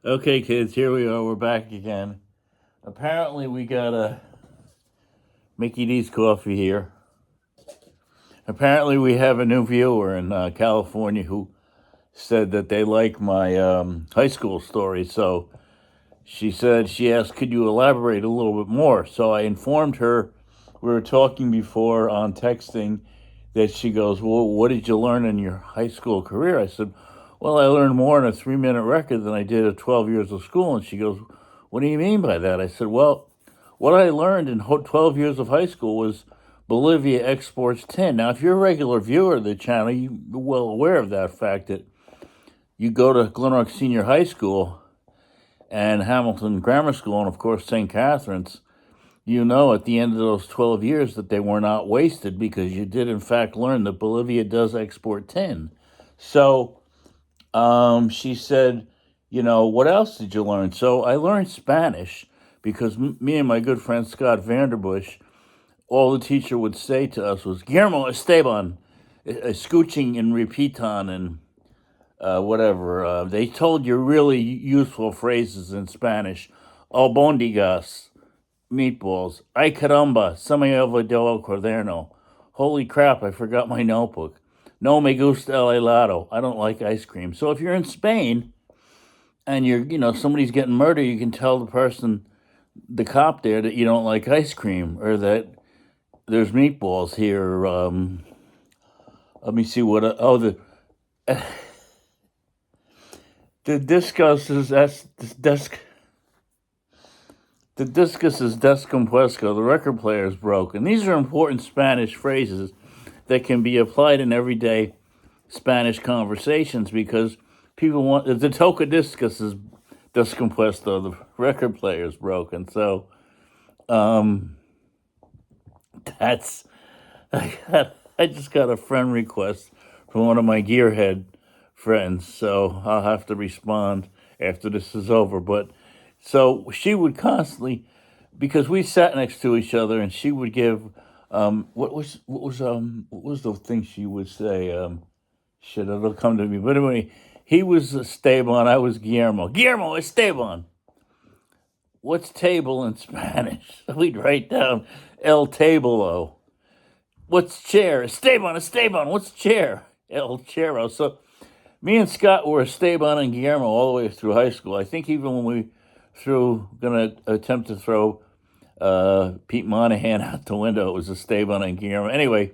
Okay, kids, here we are. We're back again. Apparently, we got a Mickey D's coffee here. Apparently, we have a new viewer in California who said that they like my high school story. So she asked, could you elaborate a little bit more? So I informed her, we were talking before on texting, that she goes, well, what did you learn in your high school career? I said, well, I learned more in a 3 minute record than I did at 12 years of school. And she goes, what do you mean by that? I said, well, what I learned in 12 years of high school was Bolivia exports tin. Now, if you're a regular viewer of the channel, you're well aware of that fact that you go to Glenrock Senior High School and Hamilton Grammar School, and of course St. Catherine's, you know at the end of those 12 years that they were not wasted because you did, in fact, learn that Bolivia does export tin. So she said, what else did you learn? So I learned Spanish because me and my good friend Scott Vanderbush, all the teacher would say to us was, Guillermo Esteban, scooching and repeaton and whatever. They told you really useful phrases in Spanish. Albondigas, meatballs. Ay caramba, se me olvidó el cuaderno. Holy crap, I forgot my notebook. No me gusta el helado. I don't like ice cream. So if you're in Spain and somebody's getting murdered, you can tell the cop there, that you don't like ice cream or that there's meatballs here. Let me see what. The discus is that's desk. The discus is descompuesto. The record player is broken. These are important Spanish phrases that can be applied in everyday Spanish conversations because people want the tocadiscus is descompuesto. The record player is broken. So um, that's I just got a friend request from one of my gearhead friends, so I'll have to respond after this is over. But so she would constantly, because we sat next to each other, and she would give what was the thing she would say? Shit, it'll come to me. But anyway, he was Esteban, I was Guillermo. Guillermo Esteban. What's table in Spanish? We'd write down El Tablo. What's chair? Esteban, Esteban. What's chair? El Chero. So me and Scott were Esteban and Guillermo all the way through high school. I think even when we gonna attempt to throw Pete Monahan out the window, it was Esteban and Guillermo. Anyway,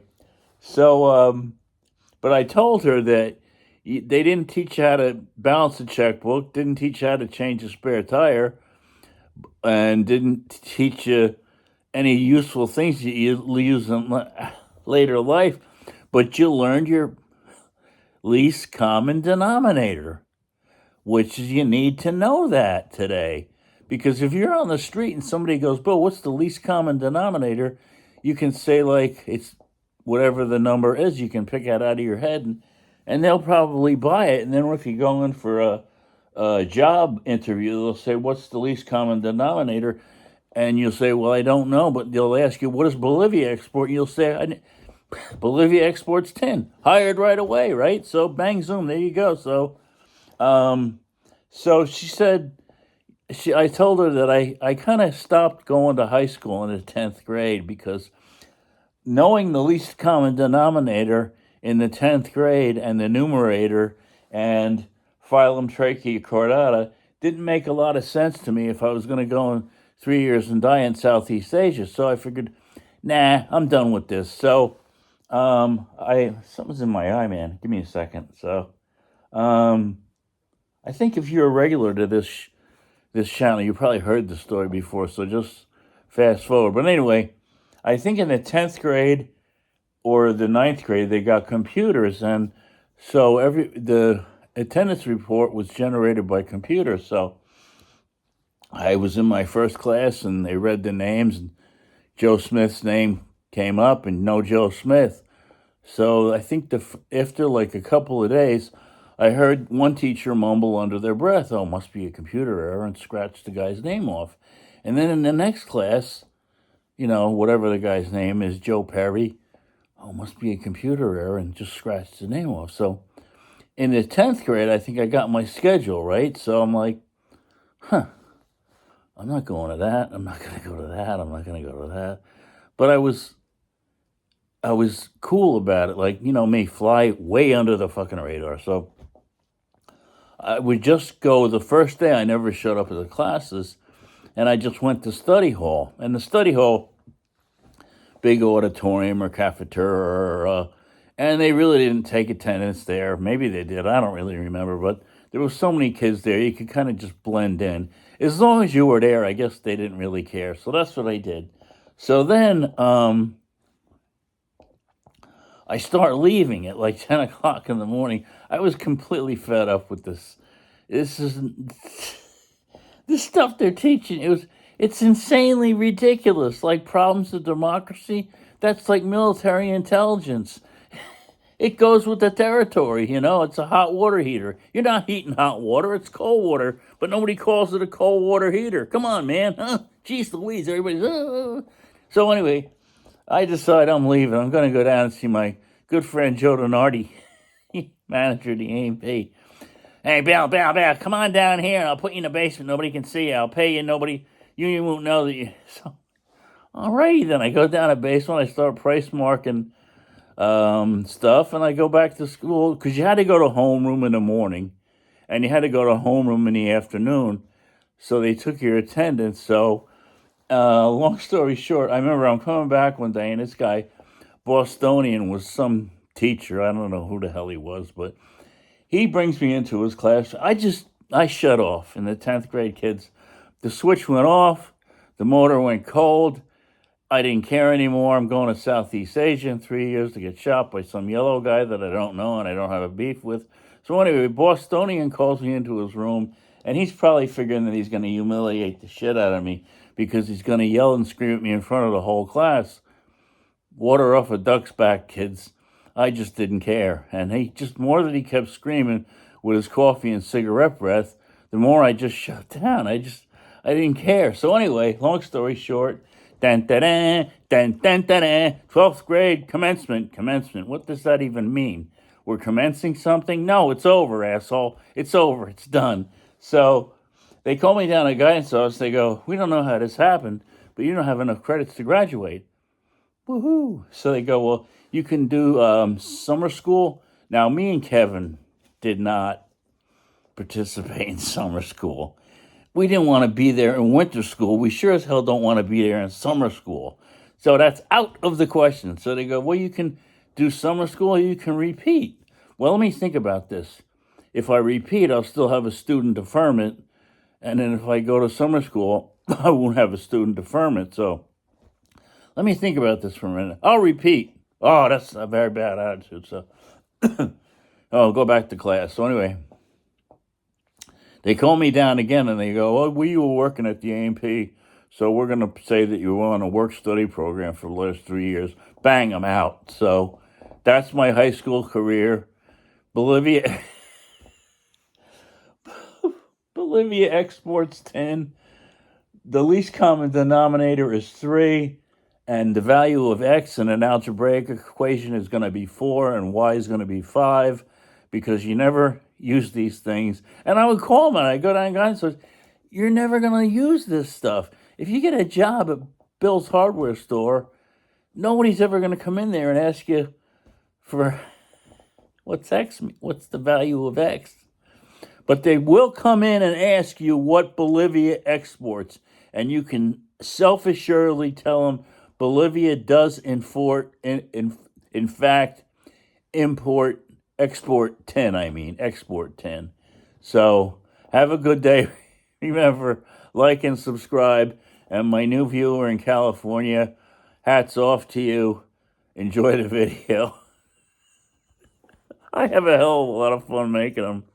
so but I told her that they didn't teach you how to balance a checkbook, didn't teach you how to change a spare tire, and didn't teach you any useful things that you use in later life, but you learned your least common denominator, which is you need to know that today. Because if you're on the street and somebody goes, Bill, what's the least common denominator? You can say, like, it's whatever the number is, you can pick it out of your head, and they'll probably buy it. And then if you go in for a job interview, they'll say, what's the least common denominator? And you'll say, well, I don't know, but they'll ask you, what does Bolivia export? And you'll say, Bolivia exports tin. Hired right away, right? So bang, zoom, there you go. Um, so she said, I told her that I kind of stopped going to high school in the 10th grade because knowing the least common denominator in the 10th grade and the numerator and phylum trachea chordata didn't make a lot of sense to me if I was going to go in 3 years and die in Southeast Asia. So I figured, nah, I'm done with this. So I something's in my eye, man. Give me a second. So I think if you're a regular to this channel, you probably heard the story before. So just fast forward. But anyway, I think in the 10th grade or the ninth grade, they got computers, and so the attendance report was generated by computer. So I was in my first class, and they read the names, and Joe Smith's name came up, and no Joe Smith. So I think after like a couple of days, I heard one teacher mumble under their breath, "Oh, must be a computer error," and scratch the guy's name off. And then in the next class, whatever the guy's name is, Joe Perry, "Oh, must be a computer error," and just scratched the name off. So in the 10th grade, I think I got my schedule right. So I'm like, I'm not going to that. I'm not going to go to that. I'm not going to go to that. But I was cool about it. Like, me, fly way under the fucking radar. So I would just go the first day. I never showed up at the classes, and I just went to study hall. And the study hall, big auditorium or cafeteria, and they really didn't take attendance there. Maybe they did. I don't really remember, but there were so many kids there, you could kind of just blend in. As long as you were there, I guess they didn't really care. So that's what I did. So then I start leaving at like 10 o'clock in the morning. I was completely fed up with this. This is this stuff they're teaching. It's insanely ridiculous. Like problems of democracy, that's like military intelligence. It goes with the territory, It's a hot water heater. You're not heating hot water, it's cold water, but nobody calls it a cold water heater. Come on, man. Huh? Jeez Louise, everybody's. So anyway, I decide I'm leaving. I'm going to go down and see my good friend Joe Donardi, manager of the A&P. Hey, Bill, come on down here. I'll put you in the basement. Nobody can see you. I'll pay you. You won't know that you. So, all righty then. I go down to the basement. I start price marking stuff, and I go back to school because you had to go to homeroom in the morning, and you had to go to homeroom in the afternoon. So they took your attendance. So, long story short, I remember I'm coming back one day, and this guy, Bostonian, was some teacher. I don't know who the hell he was, but he brings me into his class. I shut off. In the 10th grade kids, the switch went off, the motor went cold. I didn't care anymore. I'm going to Southeast Asia in 3 years to get shot by some yellow guy that I don't know and I don't have a beef with. So anyway, Bostonian calls me into his room, and he's probably figuring that he's going to humiliate the shit out of me because he's going to yell and scream at me in front of the whole class. Water off a duck's back, kids. I just didn't care. And more that he kept screaming with his coffee and cigarette breath, the more I just shut down. I didn't care. So anyway, long story short, 12th grade commencement. What does that even mean? We're commencing something? No, it's over, asshole. It's over. It's done. So they call me down to guidance office. They go, we don't know how this happened, but you don't have enough credits to graduate. Woohoo. So they go, well, you can do summer school. Now, me and Kevin did not participate in summer school. We didn't want to be there in winter school. We sure as hell don't want to be there in summer school. So that's out of the question. So they go, well, you can do summer school or you can repeat. Well, let me think about this. If I repeat, I'll still have a student deferment. And then if I go to summer school, I won't have a student deferment. So let me think about this for a minute. I'll repeat. Oh, that's a very bad attitude. So I'll go back to class. So anyway, they call me down again and they go, well, you were working at the A&P, so we're going to say that you were on a work-study program for the last 3 years. Bang, I'm out. So that's my high school career. Bolivia exports 10. The least common denominator is 3. And the value of x in an algebraic equation is going to be 4, and y is going to be 5, because you never use these things. And I would call them, and I go down and guys says, you're never going to use this stuff. If you get a job at Bill's hardware store, nobody's ever going to come in there and ask you for what's x, what's the value of x. But they will come in and ask you what Bolivia exports, and you can self-assuredly tell them Bolivia does in fact export 10. So have a good day. Remember, like and subscribe. And my new viewer in California, hats off to you. Enjoy the video. I have a hell of a lot of fun making them.